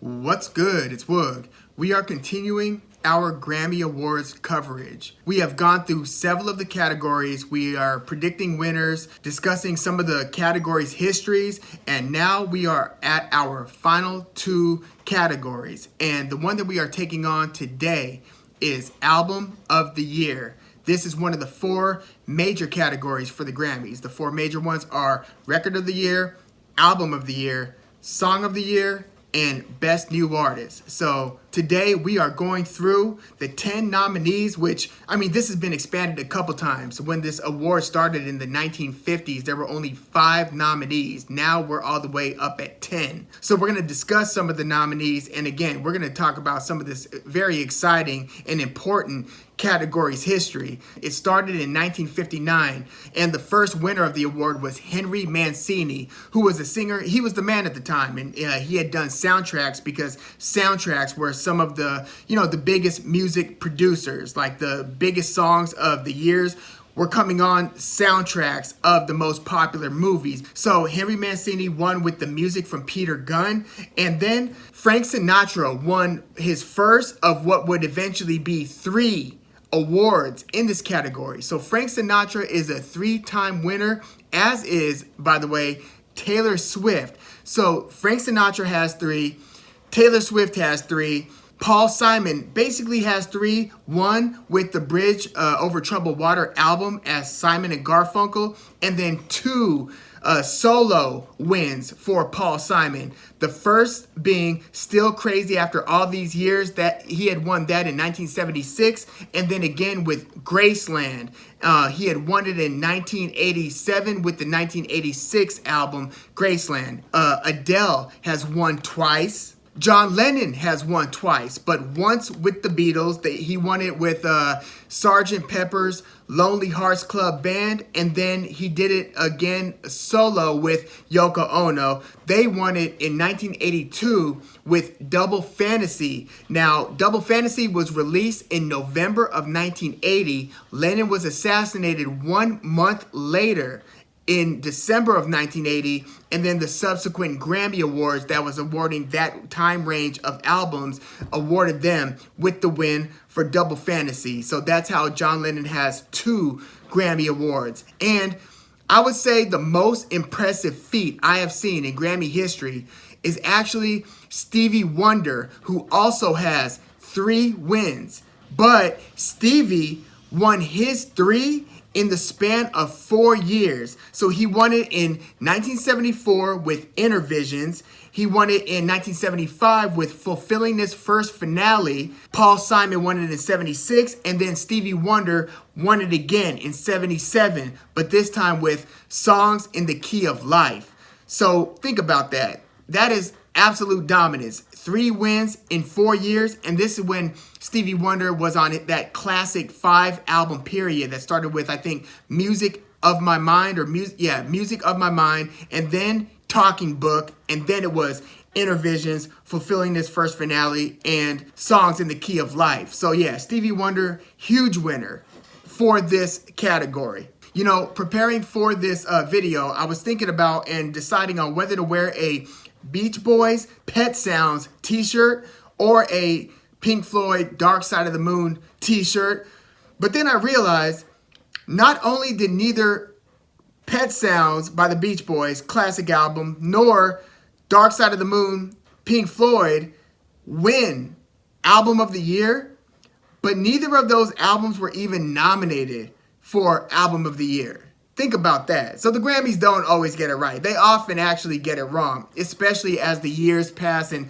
What's good? It's Woog. We are continuing our Grammy Awards coverage. We have gone through several of the categories. We are predicting winners, discussing some of the categories' histories, and now we are at our final two categories. And the one that we are taking on today is Album of the Year. This is one of the four major categories for the Grammys. The four major ones are Record of the Year, Album of the Year, Song of the Year, and Best New Artist. So today we are going through the 10 nominees, which, this has been expanded a couple times. When this award started in the 1950s, there were only 5 nominees. Now we're all the way up at 10. So we're gonna discuss some of the nominees, and again, we're gonna talk about some of this very exciting and important category's history. It started in 1959, and the first winner of the award was Henry Mancini, who was a singer. He was the man at the time, and he had done soundtracks because soundtracks were some of the, the biggest music producers, like the biggest songs of the years were coming on soundtracks of the most popular movies. So Henry Mancini won with the music from Peter Gunn, and then Frank Sinatra won his first of what would eventually be 3 awards in this category. So Frank Sinatra is a 3-time winner, as is, by the way, Taylor Swift. So Frank Sinatra has 3, Taylor Swift has 3, Paul Simon basically has 3, one with the Bridge Over Troubled Water album as Simon and Garfunkel, and then 2 solo wins for Paul Simon. The first being Still Crazy After All These Years, that he had won that in 1976, and then again with Graceland. He had won it in 1987 with the 1986 album Graceland. Adele has won twice. John Lennon has won twice, but once with the Beatles. He won it with Sgt. Pepper's Lonely Hearts Club Band, and then he did it again solo with Yoko Ono. They won it in 1982 with Double Fantasy. Now, Double Fantasy was released in November of 1980. Lennon was assassinated 1 month later in December of 1980, and then the subsequent Grammy Awards that was awarding that time range of albums awarded them with the win for Double Fantasy. So that's how John Lennon has 2 Grammy Awards. And I would say the most impressive feat I have seen in Grammy history is actually Stevie Wonder, who also has 3 wins. But Stevie won his 3 in the span of 4 years. So he won it in 1974 with Intervisions. He won it in 1975 with Fulfilling This First Finale. Paul Simon won it in 76, and then Stevie Wonder won it again in 77, but this time with Songs in the Key of Life. So think about that. That is absolute dominance. 3 wins in 4 years, and this is when Stevie Wonder was on that classic 5-album period that started with, I think, Music of My Mind, Music of My Mind, and then Talking Book, and then it was Intervisions, Fulfilling This First Finale, and Songs in the Key of Life. So yeah, Stevie Wonder, huge winner for this category. Preparing for this video, I was thinking about and deciding on whether to wear a Beach Boys Pet Sounds t-shirt or a Pink Floyd Dark Side of the Moon t-shirt. But then I realized not only did neither Pet Sounds by the Beach Boys, classic album, nor Dark Side of the Moon, Pink Floyd, win Album of the Year, but neither of those albums were even nominated for Album of the Year. Think about that. So the Grammys don't always get it right. They often actually get it wrong, especially as the years pass and,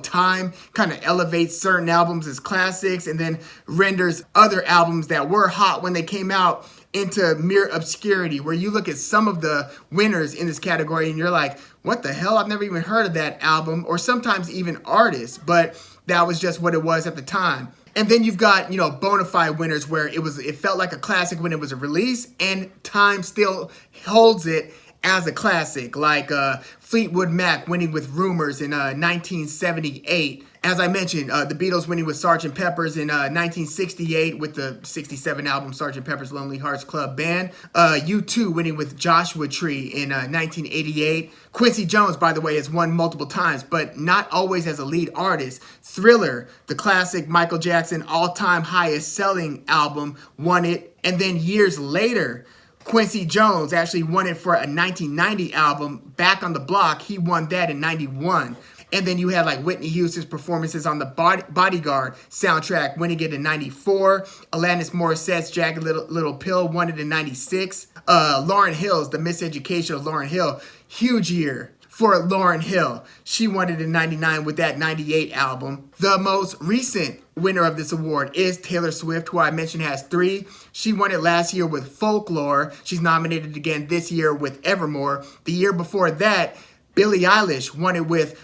time kind of elevates certain albums as classics and then renders other albums that were hot when they came out into mere obscurity, where you look at some of the winners in this category and you're like, what the hell? I've never even heard of that album, or sometimes even artists, but that was just what it was at the time. And then you've got, bona fide winners where it felt like a classic when it was released, and time still holds it as a classic, like Fleetwood Mac winning with Rumors in 1978. As I mentioned, the Beatles winning with Sgt. Pepper's in 1968 with the 67 album Sgt. Pepper's Lonely Hearts Club Band. U2 winning with Joshua Tree in 1988. Quincy Jones, by the way, has won multiple times, but not always as a lead artist. Thriller, the classic Michael Jackson all-time highest selling album, won it. And then years later, Quincy Jones actually won it for a 1990 album, Back on the Block. He won that in 91. And then you had like Whitney Houston's performances on the Bodyguard soundtrack, winning it in 94. Alanis Morissette's Jagged Little Pill won it in 96. Lauryn Hill's The Miseducation of Lauryn Hill, huge year for Lauryn Hill. She won it in 99 with that 98 album. The most recent winner of this award is Taylor Swift, who I mentioned has 3. She won it last year with Folklore. She's nominated again this year with Evermore. The year before that, Billie Eilish won it with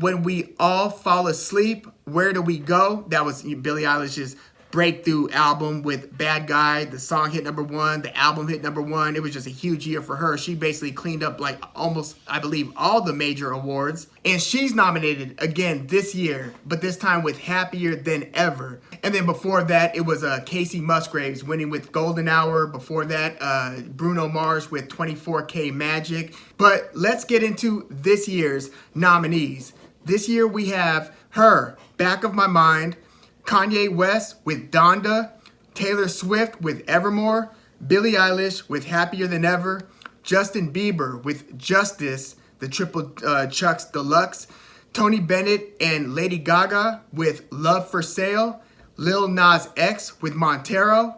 When We All Fall Asleep, Where Do We Go? That was Billie Eilish's breakthrough album with Bad Guy. The song hit #1, the album hit #1. It was just a huge year for her. She basically cleaned up like almost, I believe, all the major awards. And she's nominated again this year, but this time with Happier Than Ever. And then before that, it was Casey Musgraves winning with Golden Hour. Before that, Bruno Mars with 24K Magic. But let's get into this year's nominees. This year we have H.E.R, Back of My Mind, Kanye West with Donda, Taylor Swift with Evermore, Billie Eilish with Happier Than Ever, Justin Bieber with Justice, the Triple Chucks Deluxe, Tony Bennett and Lady Gaga with Love for Sale, Lil Nas X with Montero,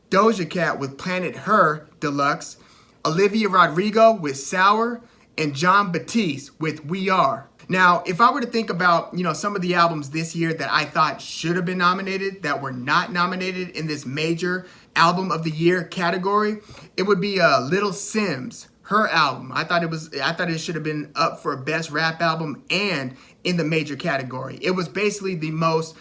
Doja Cat with Planet H.E.R Deluxe, Olivia Rodrigo with Sour, and Jon Batiste with We Are. Now, if I were to think about, some of the albums this year that I thought should have been nominated, that were not nominated in this major album of the year category, it would be Little Simz, her album. I thought it should have been up for Best Rap Album and in the major category. It was basically the most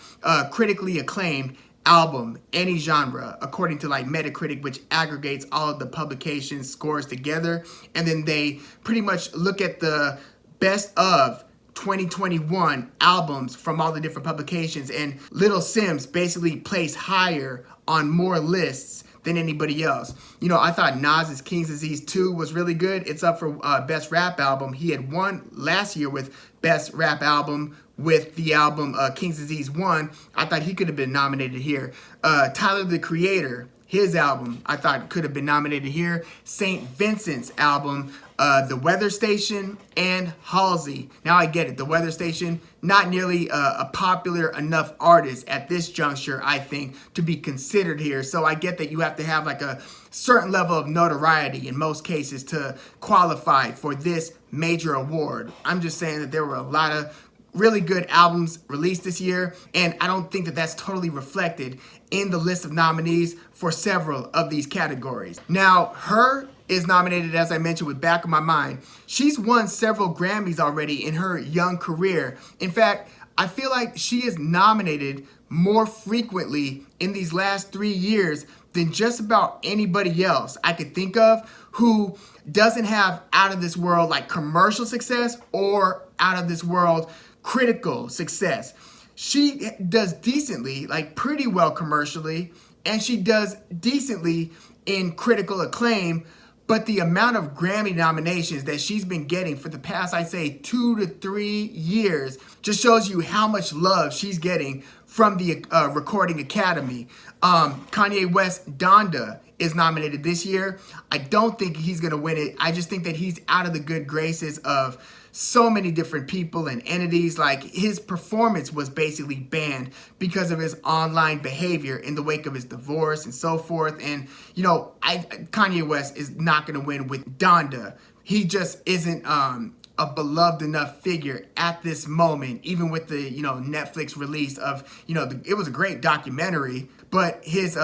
critically acclaimed album, any genre, according to like Metacritic, which aggregates all of the publication scores together. And then they pretty much look at the best of 2021 albums from all the different publications, and Little Simz basically placed higher on more lists than anybody else. I thought Nas's King's Disease 2 was really good. It's up for Best Rap Album. He had won last year with Best Rap Album with the album King's Disease 1. I thought he could have been nominated here. Tyler, the Creator, his album, I thought could have been nominated here. St. Vincent's album, The Weather Station, and Halsey. Now I get it. The Weather Station, not nearly a popular enough artist at this juncture, I think, to be considered here. So I get that you have to have like a certain level of notoriety in most cases to qualify for this major award. I'm just saying that there were a lot of really good albums released this year, and I don't think that that's totally reflected in the list of nominees for several of these categories. Now, H.E.R is nominated, as I mentioned, with Back of My Mind. She's won several Grammys already in her young career. In fact, I feel like she is nominated more frequently in these last 3 years than just about anybody else I could think of who doesn't have out of this world like commercial success or out of this world critical success. She does decently, like pretty well commercially, and she does decently in critical acclaim, but the amount of Grammy nominations that she's been getting for the past, I'd say 2 to 3 years just shows you how much love she's getting from the Recording Academy. Kanye West, Donda, is nominated this year. I don't think he's gonna win it. I just think that he's out of the good graces of so many different people and entities. Like, his performance was basically banned because of his online behavior in the wake of his divorce and so forth. And Kanye West is not going to win with Donda. He just isn't a beloved enough figure at this moment, even with the Netflix release of it was a great documentary, but his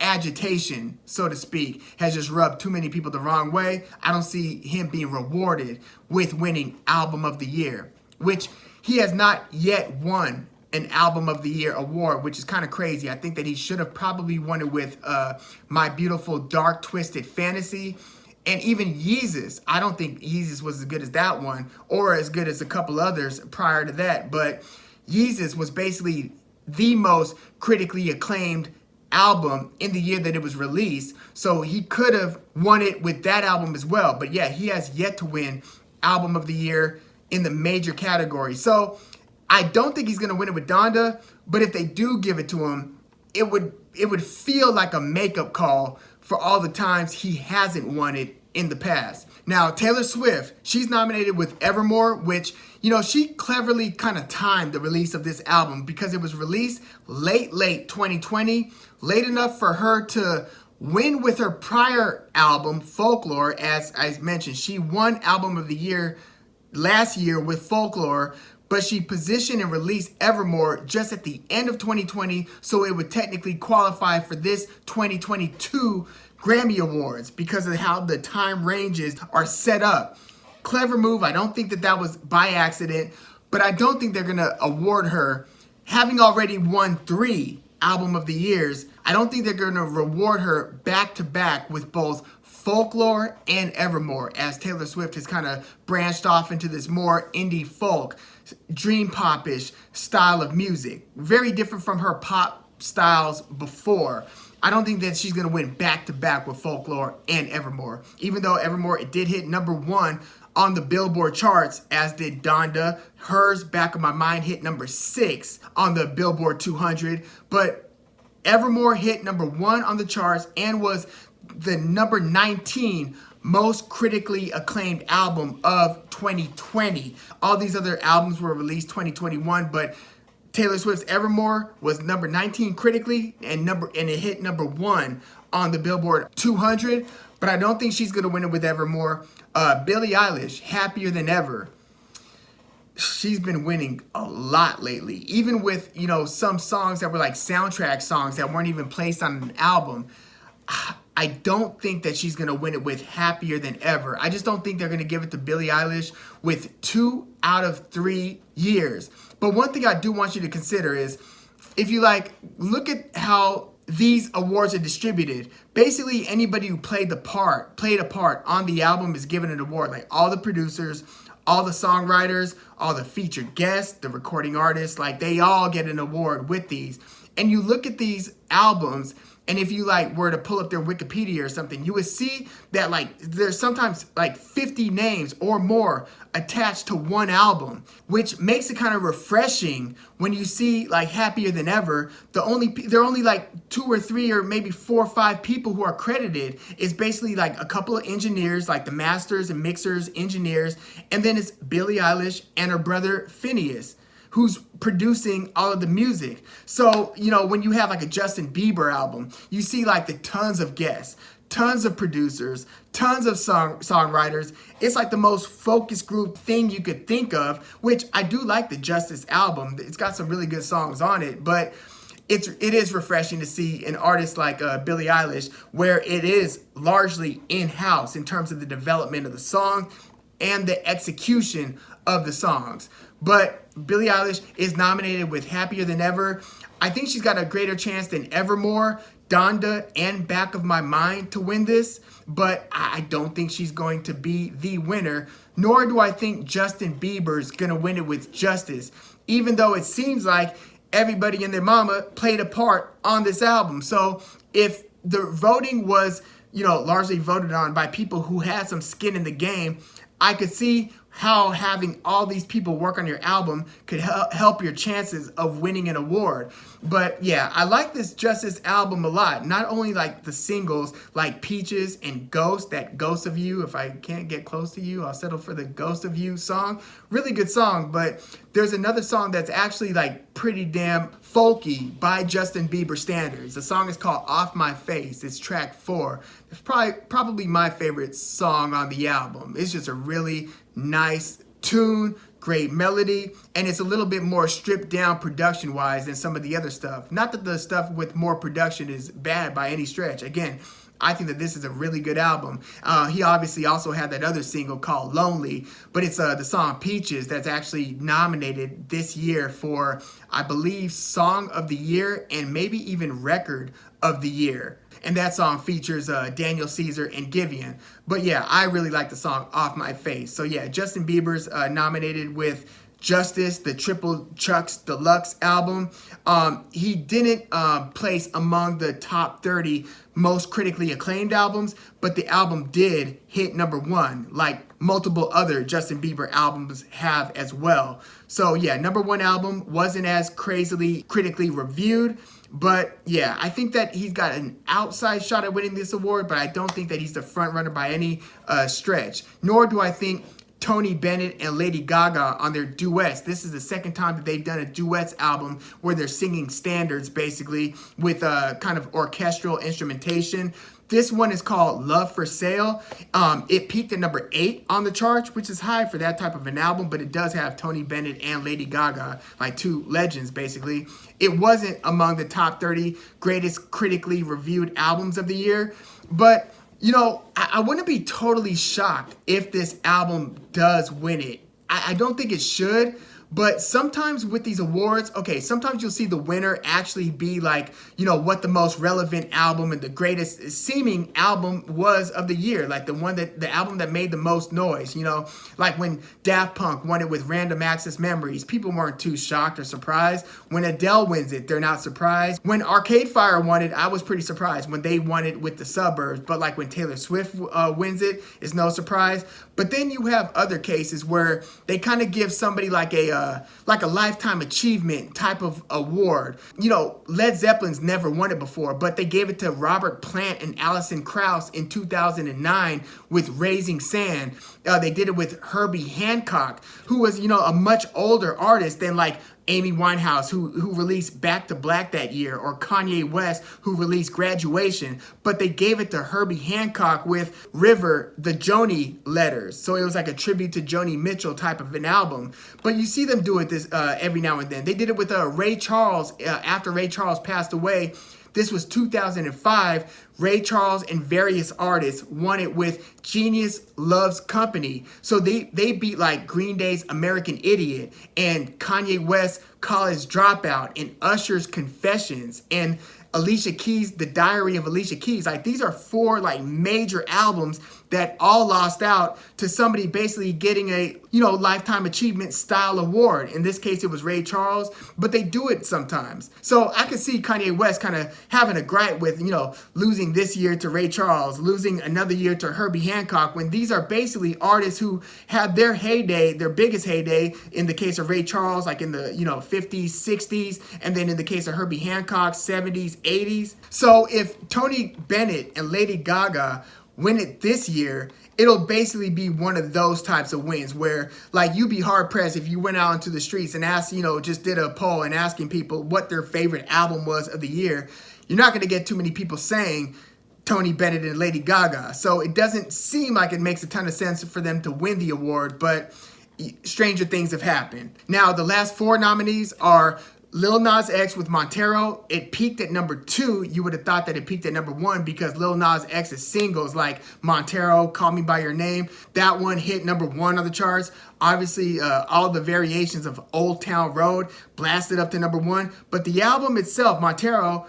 agitation, so to speak, has just rubbed too many people the wrong way. I don't see him being rewarded with winning Album of the Year, which he has not yet won an Album of the Year award, which is kind of crazy. I think that he should have probably won it with My Beautiful Dark Twisted Fantasy And even Yeezus, I don't think Yeezus was as good as that one or as good as a couple others prior to that. But Yeezus was basically the most critically acclaimed album in the year that it was released. So he could have won it with that album as well. But yeah, he has yet to win Album of the Year in the major category. So I don't think he's going to win it with Donda. But if they do give it to him, it would feel like a makeup call for all the times he hasn't won it in the past. Now, Taylor Swift, she's nominated with Evermore, which, you know, she cleverly kind of timed the release of this album because it was released late 2020, late enough for her to win with her prior album, Folklore. As I mentioned, she won Album of the Year last year with Folklore, but she positioned and released Evermore just at the end of 2020, so it would technically qualify for this 2022 Grammy Awards because of how the time ranges are set up. Clever move. I don't think that was by accident, but I don't think they're going to award her, having already won 3 Album of the Years. I don't think they're going to reward her back to back with both Folklore and Evermore, as Taylor Swift has kind of branched off into this more indie folk, dream pop-ish style of music. Very different from her pop styles before. I don't think that she's going to win back to back with Folklore and Evermore. Even though Evermore, it did hit #1 on the Billboard charts, as did Donda. Hers, Back of My Mind, hit #6 on the Billboard 200. But Evermore hit #1 on the charts and was the #19 most critically acclaimed album of 2020. All these other albums were released 2021, but Taylor Swift's Evermore was #19 critically and it hit #1 on the Billboard 200. But I don't think she's gonna win it with Evermore. Billie Eilish, Happier Than Ever. She's been winning a lot lately, even with, you know, some songs that were like soundtrack songs that weren't even placed on an album. I don't think that she's going to win it with Happier Than Ever. I just don't think they're going to give it to Billie Eilish with 2 out of 3 years. But one thing I do want you to consider is, if you look at how these awards are distributed. Basically, anybody who played a part on the album is given an award. Like all the producers, all the songwriters, all the featured guests, the recording artists, like they all get an award with these. And you look at these albums, and if you were to pull up their Wikipedia or something, you would see that there's sometimes 50 names or more attached to one album, which makes it kind of refreshing when you see Happier Than Ever. There are only 2 or 3 or maybe 4 or 5 people who are credited. It's basically a couple of engineers, the masters and mixers, engineers, and then it's Billie Eilish and her brother Phineas, who's producing all of the music. So, when you have a Justin Bieber album, you see the tons of guests, tons of producers, tons of songwriters. It's the most focus group thing you could think of, which I do like the Justice album. It's got some really good songs on it, but it is refreshing to see an artist like Billie Eilish, where it is largely in-house in terms of the development of the song and the execution of the songs. But Billie Eilish is nominated with Happier Than Ever. I think she's got a greater chance than Evermore, Donda, and Back of My Mind to win this, but I don't think she's going to be the winner, nor do I think Justin Bieber's going to win it with Justice, even though it seems like everybody and their mama played a part on this album. So if the voting was, largely voted on by people who had some skin in the game, I could see how having all these people work on your album could help your chances of winning an award. But yeah, I like this Justice album a lot. Not only the singles like Peaches and Ghost, that Ghost of You, if I can't get close to you, I'll settle for the Ghost of You song. Really good song, but there's another song that's actually pretty damn folky by Justin Bieber standards. The song is called Off My Face. It's track 4. It's probably my favorite song on the album. It's just a really nice tune, great melody, and it's a little bit more stripped down production wise than some of the other stuff. Not that the stuff with more production is bad by any stretch. Again, I think that this is a really good album. He obviously also had that other single called Lonely, but it's the song Peaches that's actually nominated this year for, I believe, Song of the Year and maybe even Record of the Year. And that song features Daniel Caesar and Giveon. But yeah, I really like the song Off My Face. So yeah, Justin Bieber's nominated with Justice, the Triple Chuck's Deluxe album. He didn't place among the top 30 most critically acclaimed albums, but the album did hit #1, like multiple other Justin Bieber albums have as well. So yeah, #1 album, wasn't as crazily critically reviewed, but yeah, I think that he's got an outside shot at winning this award, but I don't think that he's the front runner by any stretch, nor do I think Tony Bennett and Lady Gaga on their duets. This is the second time that they've done a duets album where they're singing standards basically with a kind of orchestral instrumentation. This one is called Love for Sale. It peaked at #8 on the charts, which is high for that type of an album, but it does have Tony Bennett and Lady Gaga, like two legends basically. It wasn't among the top 30 greatest critically reviewed albums of the year, but you know, I wouldn't be totally shocked if this album does win it. I don't think it should, but sometimes with these awards, okay, sometimes you'll see the winner actually be like, you know, what the most relevant album and the greatest seeming album was of the year, like the album that made the most noise, you know, like when Daft Punk won it with Random Access Memories, people weren't too shocked or surprised. When Adele wins it, they're not surprised. When Arcade Fire won it, I was pretty surprised when they won it with The Suburbs, but like when Taylor Swift wins it, it's no surprise. But then you have other cases where they kind of give somebody like a lifetime achievement type of award. You know, Led Zeppelin's never won it before, but they gave it to Robert Plant and Alison Krauss in 2009 with Raising Sand. They did it with Herbie Hancock, who was, you know, a much older artist than like Amy Winehouse, who released Back to Black that year, or Kanye West, who released Graduation, but they gave it to Herbie Hancock with River, the Joni Letters. So it was like a tribute to Joni Mitchell type of an album. But you see them do it this every now and then. They did it with Ray Charles after Ray Charles passed away. This was 2005. Ray Charles and various artists won it with Genius Loves Company. So they beat like Green Day's American Idiot and Kanye West's College Dropout and Usher's Confessions and Alicia Keys' The Diary of Alicia Keys. Like, these are 4 like major albums that all lost out to somebody basically getting a, you know, lifetime achievement style award. In this case, it was Ray Charles, but they do it sometimes. So I could see Kanye West kind of having a gripe with, you know, losing this year to Ray Charles, losing another year to Herbie Hancock, when these are basically artists who had their heyday, their biggest heyday, in the case of Ray Charles, like in the, you know, 50s, 60s, and then in the case of Herbie Hancock, 70s, 80s. So if Tony Bennett and Lady Gaga win it this year, it'll basically be one of those types of wins where, like, you'd be hard pressed if you went out into the streets and asked, you know, just did a poll and asking people what their favorite album was of the year. You're not going to get too many people saying Tony Bennett and Lady Gaga. So it doesn't seem like it makes a ton of sense for them to win the award, but stranger things have happened. Now, the last 4 nominees are Lil Nas X with Montero. It peaked at #2. You would have thought that it peaked at #1 because Lil Nas X's singles like Montero, Call Me By Your Name, that one hit #1 on the charts. Obviously, all the variations of Old Town Road blasted up to #1. But the album itself, Montero,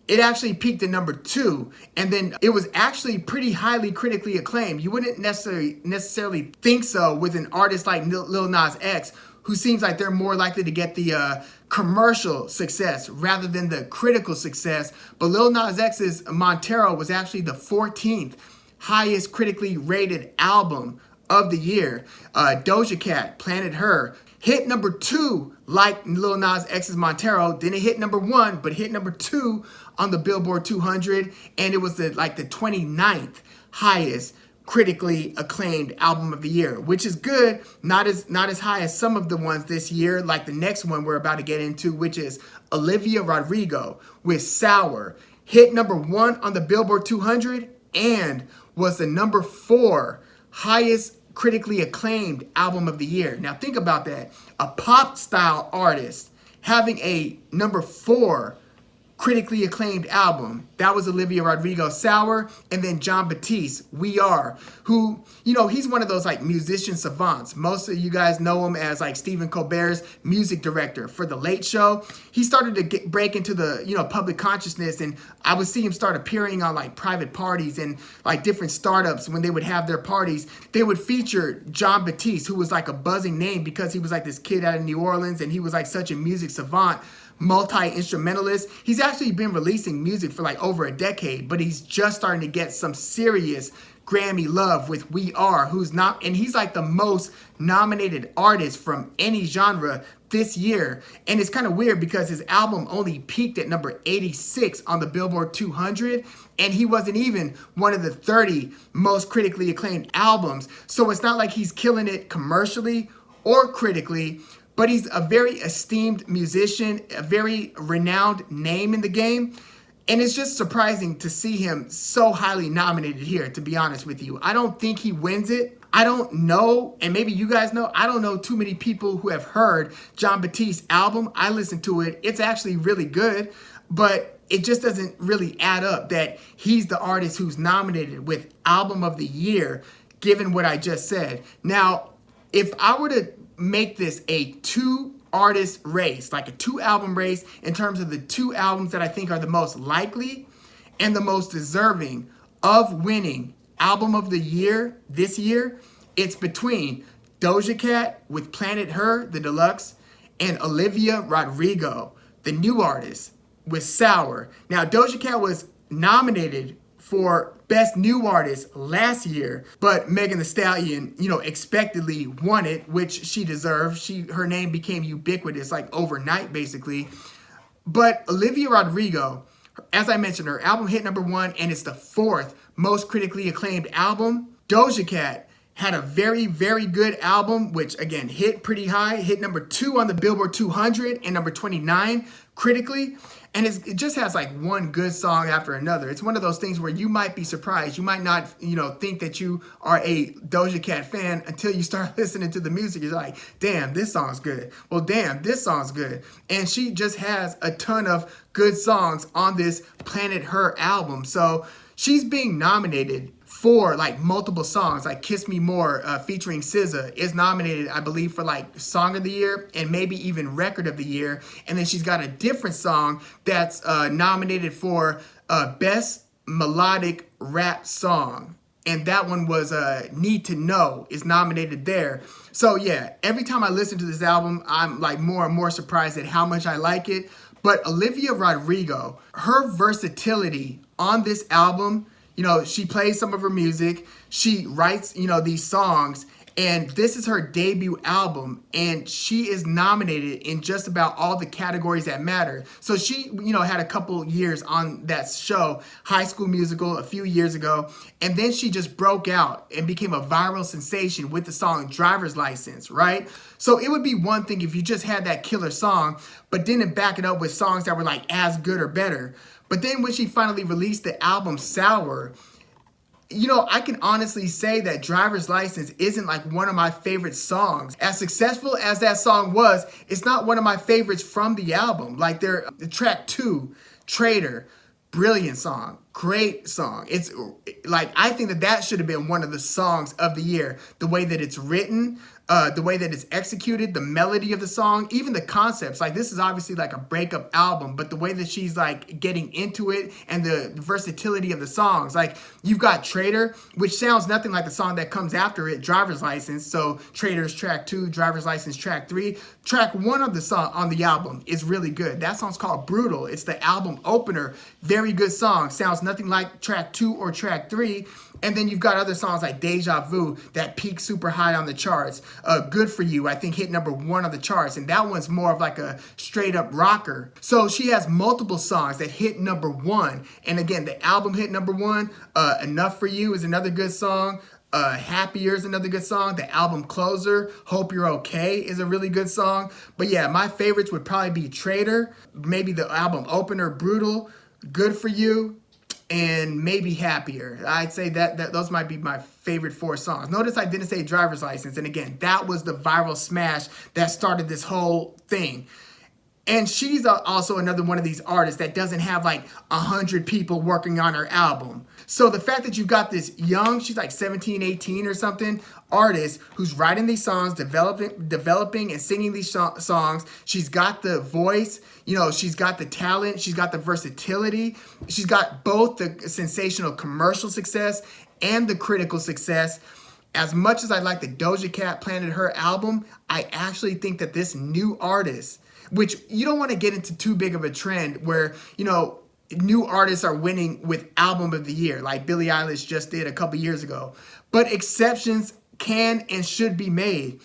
it actually peaked at #2, and then it was actually pretty highly critically acclaimed. You wouldn't necessarily think so with an artist like Lil Nas X, who seems like they're more likely to get the commercial success rather than the critical success. But Lil Nas X's Montero was actually the 14th highest critically rated album of the year. Doja Cat, Planet Her, hit #2 like Lil Nas X's Montero. Didn't hit #1, but hit #2 on the Billboard 200, and it was the 29th highest critically acclaimed album of the year, which is good. Not as high as some of the ones this year, like the next one we're about to get into, which is Olivia Rodrigo with Sour. Hit #1 on the Billboard 200 and was the #4 highest critically acclaimed album of the year. Now think about that. A pop style artist having a #4 critically acclaimed album. That was Olivia Rodrigo, Sour, and then Jon Batiste, We Are, who, he's one of those like musician savants. Most of you guys know him as like Stephen Colbert's music director for The Late Show. He started to break into the, public consciousness, and I would see him start appearing on like private parties and like different startups. When they would have their parties, they would feature Jon Batiste, who was like a buzzing name because he was like this kid out of New Orleans and he was like such a music savant, multi-instrumentalist. He's actually been releasing music for like over a decade, but he's just starting to get some serious Grammy love with We Are, and he's like the most nominated artist from any genre this year. And it's kind of weird because his album only peaked at number 86 on the Billboard 200, and he wasn't even one of the 30 most critically acclaimed albums. So it's not like he's killing it commercially or critically, but he's a very esteemed musician, a very renowned name in the game. And it's just surprising to see him so highly nominated here, to be honest with you. I don't think he wins it. I don't know, and maybe you guys know, I don't know too many people who have heard Jon Batiste's album. I listened to it. It's actually really good, but it just doesn't really add up that he's the artist who's nominated with Album of the Year, given what I just said. Now, if I were to make this a 2-artist race, like a 2-album race, in terms of the 2 albums that I think are the most likely and the most deserving of winning Album of the Year this year, it's between Doja Cat with Planet Her, the Deluxe, and Olivia Rodrigo, the new artist, with Sour. Now, Doja Cat was nominated for Best New Artist last year, but Megan Thee Stallion, expectedly won it, which she deserved. Her name became ubiquitous like overnight, basically. But Olivia Rodrigo, as I mentioned, her album hit number 1, and it's the 4th most critically acclaimed album. Doja Cat had a very, very good album, which again hit pretty high, hit number 2 on the Billboard 200 and number 29 critically. And it just has like one good song after another. It's one of those things where you might be surprised. You might not, think that you are a Doja Cat fan until you start listening to the music. You're like, damn, this song's good. Well, damn, this song's good. And she just has a ton of good songs on this Planet Her album. So she's being nominated for like multiple songs, like Kiss Me More featuring SZA is nominated, I believe, for like Song of the Year and maybe even Record of the Year. And then she's got a different song that's nominated for Best Melodic Rap Song. And that one was Need to Know is nominated there. So yeah, every time I listen to this album, I'm like more and more surprised at how much I like it. But Olivia Rodrigo, her versatility on this album, she plays some of her music, she writes, these songs, and this is her debut album, and she is nominated in just about all the categories that matter. So she, had a couple years on that show, High School Musical, a few years ago, and then she just broke out and became a viral sensation with the song Driver's License, right? So it would be one thing if you just had that killer song, but didn't back it up with songs that were like as good or better. But then when she finally released the album Sour, I can honestly say that Driver's License isn't like one of my favorite songs. As successful as that song was, it's not one of my favorites from the album. Like the track 2, Traitor, brilliant song, great song. It's like, I think that should have been one of the songs of the year. The way that it's written, the way that it's executed, the melody of the song, even the concepts. Like, this is obviously like a breakup album, but the way that she's like getting into it and the versatility of the songs. Like, you've got Traitor, which sounds nothing like the song that comes after it, Driver's License. So Traitor's track 2, Driver's License track 3. Track 1 of the song on the album is really good. That song's called Brutal. It's the album opener. Very good song. Sounds nothing like track 2 or track 3. And then you've got other songs like Deja Vu that peaked super high on the charts. Good For You, I think, hit number 1 on the charts. And that one's more of like a straight up rocker. So she has multiple songs that hit number 1. And again, the album hit number 1. Enough For You is another good song. Happier is another good song. The album Closer, Hope You're Okay, is a really good song. But yeah, my favorites would probably be Traitor, maybe the album opener, Brutal, Good For You, and maybe Happier. I'd say that those might be my favorite 4 songs. Notice I didn't say Driver's License. And again, that was the viral smash that started this whole thing. And she's also another one of these artists that doesn't have like 100 people working on her album. So the fact that you've got this young, she's like 17, 18 or something, artist who's writing these songs, developing and singing these songs. She's got the voice, you know, she's got the talent, she's got the versatility. She's got both the sensational commercial success and the critical success. As much as I like the Doja Cat planted her album, I actually think that this new artist, which you don't want to get into too big of a trend where, you know, new artists are winning with album of the year, like Billie Eilish just did a couple years ago. But exceptions can and should be made.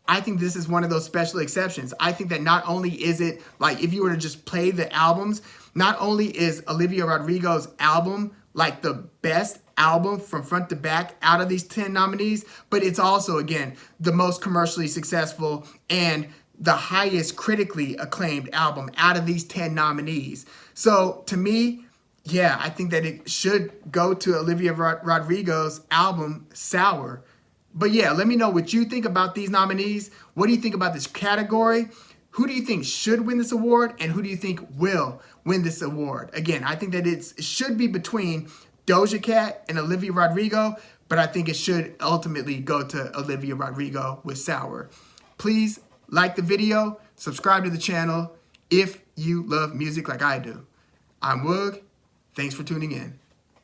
I think this is one of those special exceptions. I think that not only is it, like, if you were to just play the albums, not only is Olivia Rodrigo's album like the best album from front to back out of these 10 nominees, but it's also, again, the most commercially successful and the highest critically acclaimed album out of these 10 nominees. So to me, yeah, I think that it should go to Olivia Rodrigo's album, Sour. But yeah, let me know what you think about these nominees. What do you think about this category? Who do you think should win this award? And who do you think will win this award? Again, I think that it should be between Doja Cat and Olivia Rodrigo, but I think it should ultimately go to Olivia Rodrigo with Sour. Please like the video, subscribe to the channel if you love music like I do. I'm Woog. Thanks for tuning in.